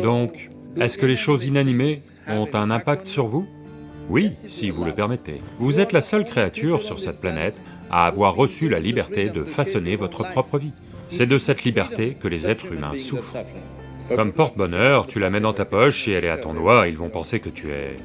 Donc, est-ce que les choses inanimées ont un impact sur vous? Oui, si vous le permettez. Vous êtes la seule créature sur cette planète à avoir reçu la liberté de façonner votre propre vie. C'est de cette liberté que les êtres humains souffrent. Comme porte-bonheur, tu la mets dans ta poche et elle est à ton doigt, ils vont penser que tu es...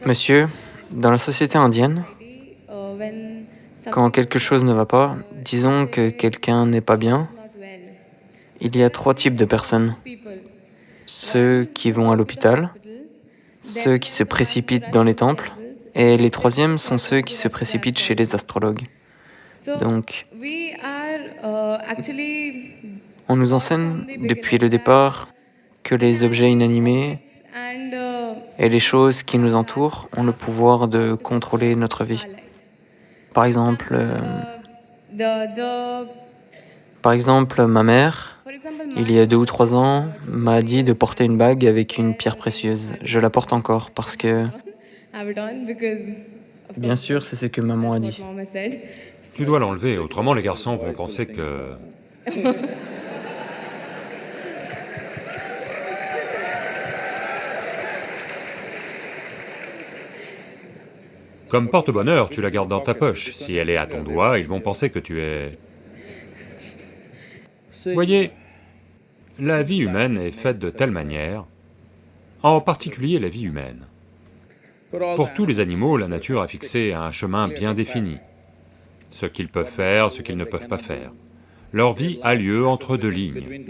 Monsieur, dans la société indienne, quand quelque chose ne va pas, disons que quelqu'un n'est pas bien, il y a 3 types de personnes. Ceux qui vont à l'hôpital, ceux qui se précipitent dans les temples, et les troisièmes sont ceux qui se précipitent chez les astrologues. Donc, on nous enseigne depuis le départ que les objets inanimés et les choses qui nous entourent ont le pouvoir de contrôler notre vie. Par exemple, ma mère, il y a 2 ou 3 ans, m'a dit de porter une bague avec une pierre précieuse. Je la porte encore parce que, bien sûr, c'est ce que maman a dit. Tu dois l'enlever, autrement les garçons vont penser que... Comme porte-bonheur, tu la gardes dans ta poche. Si elle est à ton doigt, ils vont penser que tu es... Voyez, la vie humaine est faite de telle manière, en particulier la vie humaine. Pour tous les animaux, la nature a fixé un chemin bien défini, ce qu'ils peuvent faire, ce qu'ils ne peuvent pas faire. Leur vie a lieu entre 2 lignes.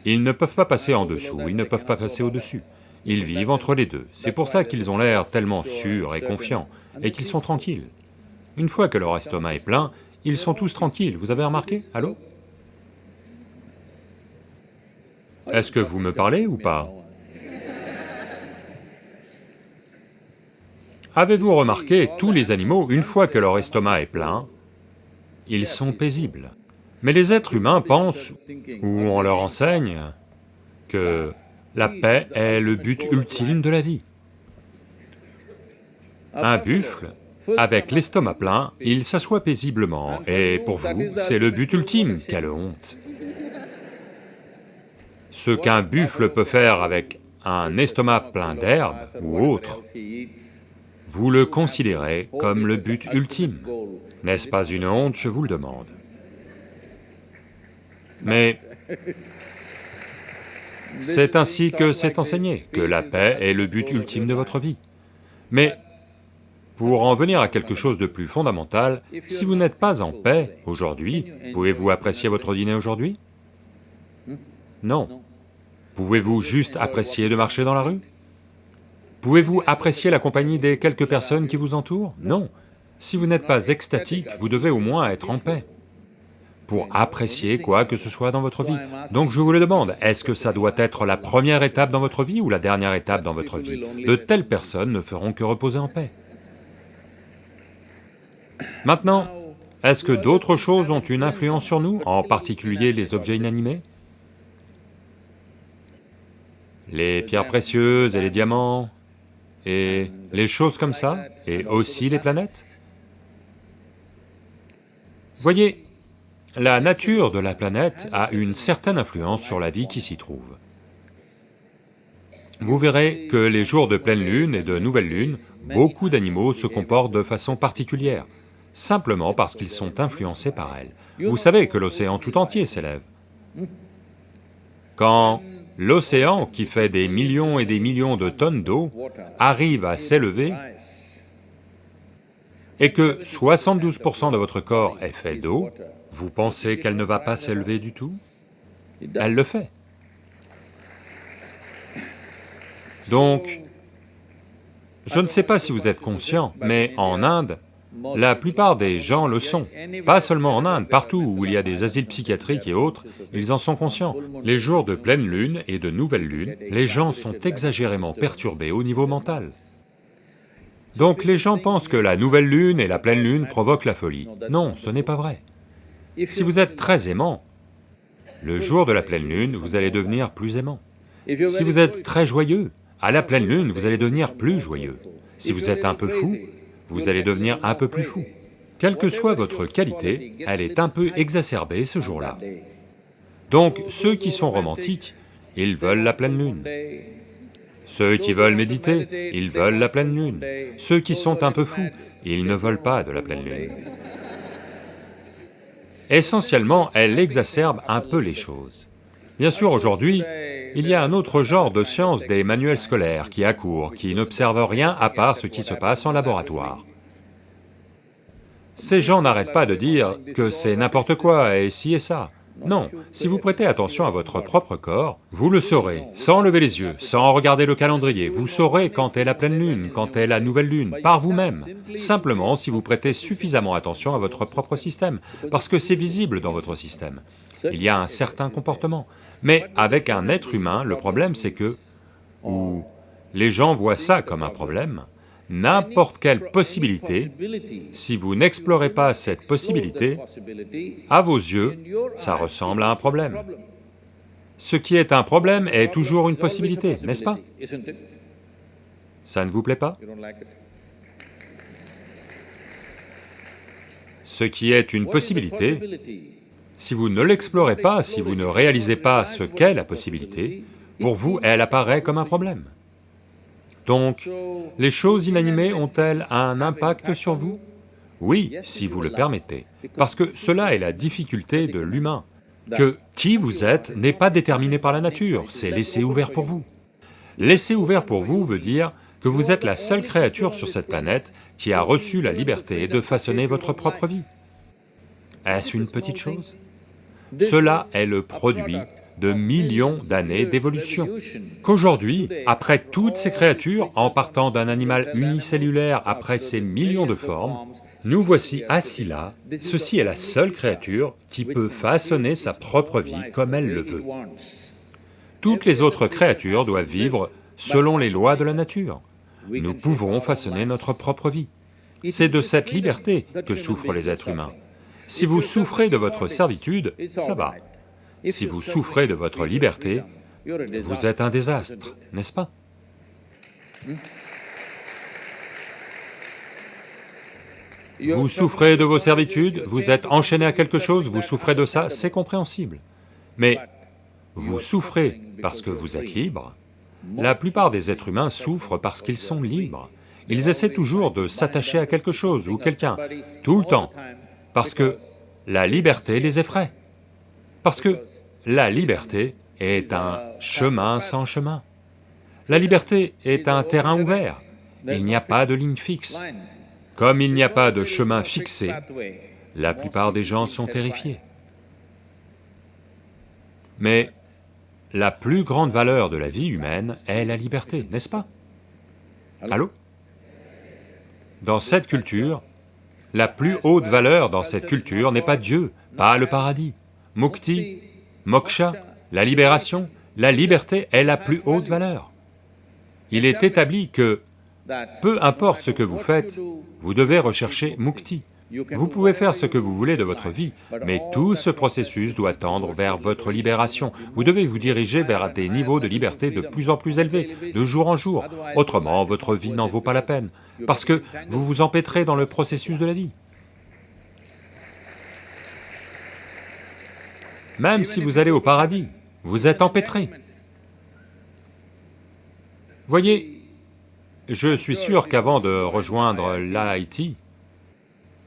Ils ne peuvent pas passer en dessous, ils ne peuvent pas passer au-dessus. Ils vivent entre les deux. C'est pour ça qu'ils ont l'air tellement sûrs et confiants, et qu'ils sont tranquilles. Une fois que leur estomac est plein, ils sont tous tranquilles, vous avez remarqué? Allô? Est-ce que vous me parlez ou pas? Avez-vous remarqué, tous les animaux, une fois que leur estomac est plein, ils sont paisibles. Mais les êtres humains pensent, ou on leur enseigne, que la paix est le but ultime de la vie. Un buffle, avec l'estomac plein, il s'assoit paisiblement, et pour vous, c'est le but ultime, quelle honte! Ce qu'un buffle peut faire avec un estomac plein d'herbe ou autre, vous le considérez comme le but ultime. N'est-ce pas une honte, je vous le demande? Mais c'est ainsi que c'est enseigné, que la paix est le but ultime de votre vie. Mais pour en venir à quelque chose de plus fondamental, si vous n'êtes pas en paix aujourd'hui, pouvez-vous apprécier votre dîner aujourd'hui? Non. Pouvez-vous juste apprécier de marcher dans la rue? Pouvez-vous apprécier la compagnie des quelques personnes qui vous entourent? Non. Si vous n'êtes pas extatique, vous devez au moins être en paix pour apprécier quoi que ce soit dans votre vie. Donc je vous le demande, est-ce que ça doit être la première étape dans votre vie ou la dernière étape dans votre vie? De telles personnes ne feront que reposer en paix. Maintenant, est-ce que d'autres choses ont une influence sur nous, en particulier les objets inanimés? Les pierres précieuses et les diamants, et les choses comme ça, et aussi les planètes? Voyez, la nature de la planète a une certaine influence sur la vie qui s'y trouve. Vous verrez que les jours de pleine lune et de nouvelle lune, beaucoup d'animaux se comportent de façon particulière, simplement parce qu'ils sont influencés par elle. Vous savez que l'océan tout entier s'élève. Quand l'océan, qui fait des millions et des millions de tonnes d'eau, arrive à s'élever, et que 72% de votre corps est fait d'eau, vous pensez qu'elle ne va pas s'élever du tout? Elle le fait. Donc, je ne sais pas si vous êtes conscient, mais en Inde, la plupart des gens le sont. Pas seulement en Inde, partout où il y a des asiles psychiatriques et autres, ils en sont conscients. Les jours de pleine lune et de nouvelle lune, les gens sont exagérément perturbés au niveau mental. Donc les gens pensent que la nouvelle lune et la pleine lune provoquent la folie. Non, ce n'est pas vrai. Si vous êtes très aimant, le jour de la pleine lune, vous allez devenir plus aimant. Si vous êtes très joyeux, à la pleine lune, vous allez devenir plus joyeux. Si vous êtes un peu fou, vous allez devenir un peu plus fou. Quelle que soit votre qualité, elle est un peu exacerbée ce jour-là. Donc, ceux qui sont romantiques, ils veulent la pleine lune. Ceux qui veulent méditer, ils veulent la pleine lune. Ceux qui sont un peu fous, ils ne veulent pas de la pleine lune. Essentiellement, elle exacerbe un peu les choses. Bien sûr, aujourd'hui, il y a un autre genre de science des manuels scolaires qui accourent, qui n'observent rien à part ce qui se passe en laboratoire. Ces gens n'arrêtent pas de dire que c'est n'importe quoi et ci et ça. Non, si vous prêtez attention à votre propre corps, vous le saurez, sans lever les yeux, sans regarder le calendrier, vous saurez quand est la pleine lune, quand est la nouvelle lune, par vous-même, simplement si vous prêtez suffisamment attention à votre propre système, parce que c'est visible dans votre système. Il y a un certain comportement, mais avec un être humain, le problème c'est que, ou les gens voient ça comme un problème, n'importe quelle possibilité, si vous n'explorez pas cette possibilité, à vos yeux, ça ressemble à un problème. Ce qui est un problème est toujours une possibilité, n'est-ce pas? Ça ne vous plaît pas? Ce qui est une possibilité, si vous ne l'explorez pas, si vous ne réalisez pas ce qu'est la possibilité, pour vous, elle apparaît comme un problème. Donc, les choses inanimées ont-elles un impact sur vous? Oui, si vous le permettez, parce que cela est la difficulté de l'humain, que qui vous êtes n'est pas déterminé par la nature, c'est laissé ouvert pour vous. Laisser ouvert pour vous veut dire que vous êtes la seule créature sur cette planète qui a reçu la liberté de façonner votre propre vie. Est-ce une petite chose? Cela est le produit de millions d'années d'évolution. Qu'aujourd'hui, après toutes ces créatures, en partant d'un animal unicellulaire après ces millions de formes, nous voici assis là, ceci est la seule créature qui peut façonner sa propre vie comme elle le veut. Toutes les autres créatures doivent vivre selon les lois de la nature. Nous pouvons façonner notre propre vie. C'est de cette liberté que souffrent les êtres humains. Si vous souffrez de votre servitude, ça va. Si vous souffrez de votre liberté, vous êtes un désastre, n'est-ce pas? Vous souffrez de vos servitudes, vous êtes enchaîné à quelque chose, vous souffrez de ça, c'est compréhensible. Mais vous souffrez parce que vous êtes libre. La plupart des êtres humains souffrent parce qu'ils sont libres. Ils essaient toujours de s'attacher à quelque chose ou quelqu'un, tout le temps, parce que la liberté les effraie. Parce que la liberté est un chemin sans chemin. La liberté est un terrain ouvert, il n'y a pas de ligne fixe. Comme il n'y a pas de chemin fixé, la plupart des gens sont terrifiés. Mais la plus grande valeur de la vie humaine est la liberté, n'est-ce pas? Allô? Dans cette culture, la plus haute valeur dans cette culture n'est pas Dieu, pas le paradis. Mukti, moksha, la libération, la liberté est la plus haute valeur. Il est établi que, peu importe ce que vous faites, vous devez rechercher mukti. Vous pouvez faire ce que vous voulez de votre vie, mais tout ce processus doit tendre vers votre libération. Vous devez vous diriger vers des niveaux de liberté de plus en plus élevés, de jour en jour, autrement votre vie n'en vaut pas la peine, parce que vous vous empêtrez dans le processus de la vie. Même si vous allez au paradis, vous êtes empêtré. Voyez, je suis sûr qu'avant de rejoindre l'IIT,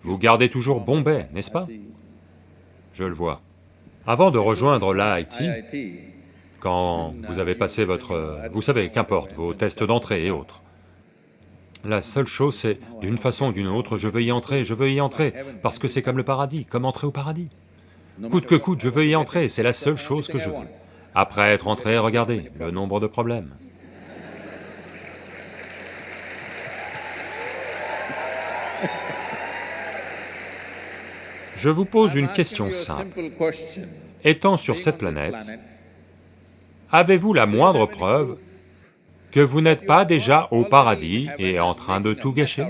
vous gardez toujours Bombay, n'est-ce pas? Je le vois. Avant de rejoindre l'IIT, quand vous avez passé votre... vous savez, qu'importe, vos tests d'entrée et autres, la seule chose c'est, d'une façon ou d'une autre, je veux y entrer, parce que c'est comme le paradis, comme entrer au paradis. Coûte que coûte, je veux y entrer, c'est la seule chose que je veux. Après être entré, regardez, le nombre de problèmes. Je vous pose une question simple. Étant sur cette planète, avez-vous la moindre preuve que vous n'êtes pas déjà au paradis et en train de tout gâcher?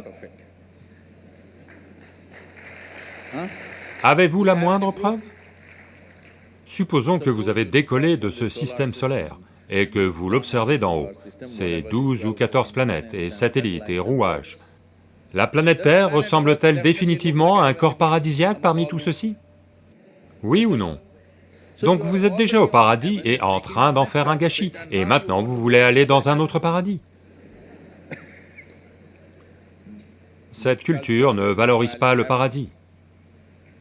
Avez-vous la moindre preuve? Supposons que vous avez décollé de ce système solaire, et que vous l'observez d'en haut, ces 12 ou 14 planètes et satellites et rouages, la planète Terre ressemble-t-elle définitivement à un corps paradisiaque parmi tout ceci? Oui ou non? Donc vous êtes déjà au paradis et en train d'en faire un gâchis, et maintenant vous voulez aller dans un autre paradis. Cette culture ne valorise pas le paradis,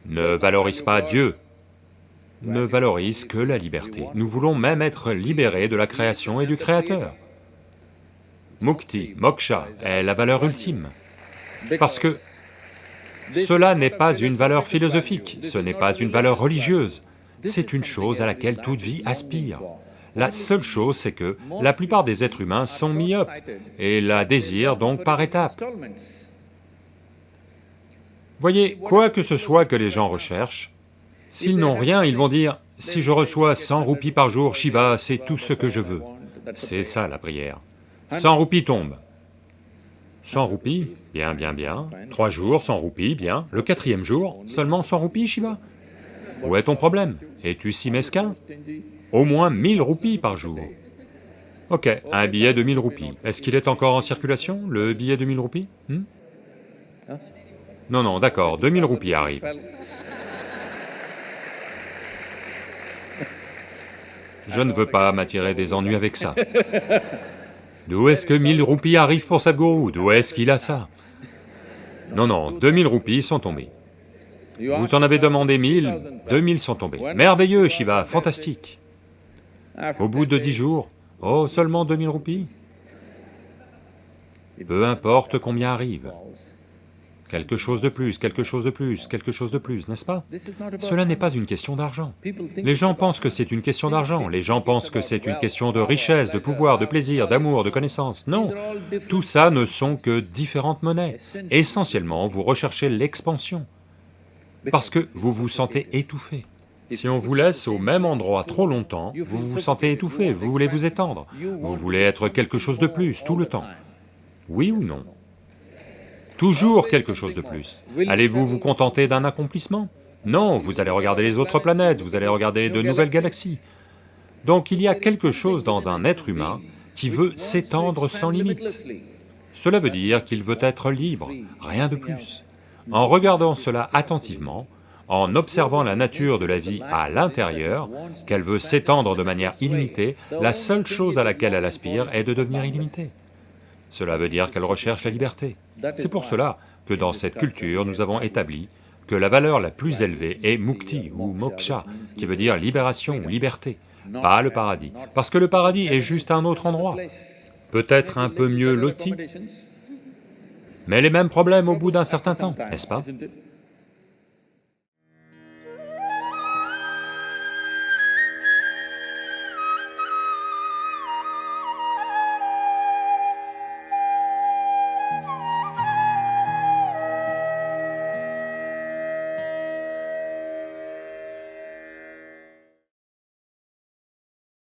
ne valorise pas Dieu, ne valorise que la liberté. Nous voulons même être libérés de la création et du Créateur. Mukti, moksha est la valeur ultime, parce que cela n'est pas une valeur philosophique, ce n'est pas une valeur religieuse, c'est une chose à laquelle toute vie aspire. La seule chose, c'est que la plupart des êtres humains sont myopes et la désirent donc par étapes. Voyez, quoi que ce soit que les gens recherchent, s'ils n'ont rien, ils vont dire, si je reçois 100 roupies par jour, Shiva, c'est tout ce que je veux. C'est ça la prière. 100 roupies tombent. 100 roupies, bien, bien, bien. 3 jours, 100 roupies, bien. Le 4e jour, seulement 100 roupies, Shiva? Où est ton problème? Es-tu si mesquin? Au moins 1000 roupies par jour. Ok, un billet de 1000 roupies. Est-ce qu'il est encore en circulation, le billet de 1000 roupies? Non, non, d'accord, 2000 roupies arrivent. Je ne veux pas m'attirer des ennuis avec ça. D'où est-ce que 1000 roupies arrivent pour Sadhguru? D'où est-ce qu'il a ça? Non, non, 2000 roupies sont tombées. Vous en avez demandé 1000, 2000 sont tombés. Merveilleux, Shiva, fantastique. Au bout de 10 jours, oh, seulement 2000 roupies? Peu importe combien arrive. Quelque chose de plus, quelque chose de plus, quelque chose de plus, n'est-ce pas? Cela n'est pas une question d'argent. Les gens pensent que c'est une question d'argent, les gens pensent que c'est une question de richesse, de pouvoir, de plaisir, d'amour, de connaissance. Non, tout ça ne sont que différentes monnaies. Essentiellement, vous recherchez l'expansion, parce que vous vous sentez étouffé. Si on vous laisse au même endroit trop longtemps, vous vous sentez étouffé, vous voulez vous étendre, vous voulez être quelque chose de plus tout le temps. Oui ou non? Toujours quelque chose de plus. Allez-vous vous contenter d'un accomplissement? Non, vous allez regarder les autres planètes, vous allez regarder de nouvelles galaxies. Donc il y a quelque chose dans un être humain qui veut s'étendre sans limite. Cela veut dire qu'il veut être libre, rien de plus. En regardant cela attentivement, en observant la nature de la vie à l'intérieur, qu'elle veut s'étendre de manière illimitée, la seule chose à laquelle elle aspire est de devenir illimitée. Cela veut dire qu'elle recherche la liberté. C'est pour cela que dans cette culture, nous avons établi que la valeur la plus élevée est mukti ou moksha, qui veut dire libération ou liberté, pas le paradis, parce que le paradis est juste un autre endroit, peut-être un peu mieux loti, mais les mêmes problèmes au bout d'un certain temps, n'est-ce pas?